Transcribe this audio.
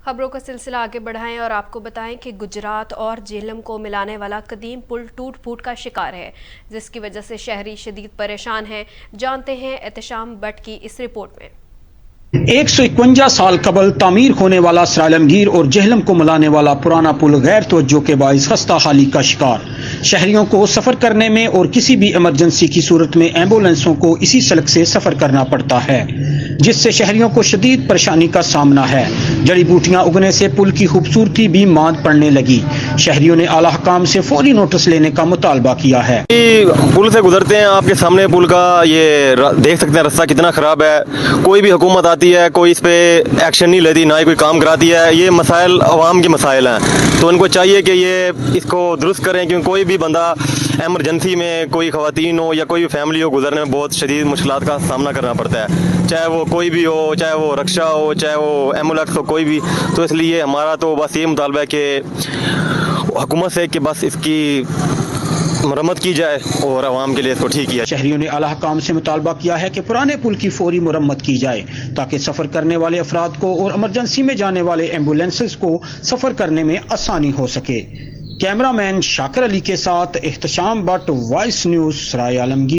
خبروں کا سلسلہ آگے بڑھائیں اور آپ کو بتائیں کہ گجرات اور جہلم کو ملانے والا قدیم پل ٹوٹ پھوٹ کا شکار ہے، جس کی وجہ سے شہری شدید پریشان ہیں۔ جانتے ہیں احتشام بٹ کی اس رپورٹ میں۔ 151 سال قبل تعمیر ہونے والا سرائے عالمگیر اور جہلم کو ملانے والا پرانا پل غیر توجہ کے باعث خستہ حالی کا شکار۔ شہریوں کو سفر کرنے میں اور کسی بھی ایمرجنسی کی صورت میں ایمبولینسوں کو اسی سڑک سے سفر کرنا پڑتا ہے، جس سے شہریوں کو شدید پریشانی کا سامنا ہے۔ جڑی بوٹیاں اگنے سے پل کی خوبصورتی بھی ماند پڑنے لگی۔ شہریوں نے اعلیٰ حکام سے فوری نوٹس لینے کا مطالبہ کیا ہے۔ پل سے گزرتے ہیں، آپ کے سامنے پل کا یہ دیکھ سکتے ہیں راستہ کتنا خراب ہے۔ کوئی بھی حکومت آتی ہے، کوئی اس پہ ایکشن نہیں لیتی، نہ ہی کوئی کام کراتی ہے۔ یہ مسائل عوام کے مسائل ہیں، تو ان کو چاہیے کہ یہ اس کو درست کریں، کیونکہ کوئی بھی بندہ ایمرجنسی میں، کوئی خواتین ہو یا کوئی بھی فیملی ہو، گزرنے میں بہت شدید مشکلات کا سامنا کرنا پڑتا ہے، چاہے وہ کوئی بھی ہو، چاہے وہ رکشہ ہو، چاہے وہ ایمبولینس ہو، کوئی بھی۔ تو اس لیے ہمارا تو بس یہ مطالبہ ہے کہ حکومت سے کہ بس اس کی مرمت کی جائے اور عوام کے لیے اس کو ٹھیک کیا جائے۔ شہریوں نے اعلیٰ حکام سے مطالبہ کیا ہے کہ پرانے پل کی فوری مرمت کی جائے تاکہ سفر کرنے والے افراد کو اور ایمرجنسی میں جانے والے ایمبولینسز کو سفر کرنے میں آسانی ہو سکے۔ کیمرہ مین شاکر علی کے ساتھ احتشام بٹ، وائس نیوز، سرائے عالمگیر۔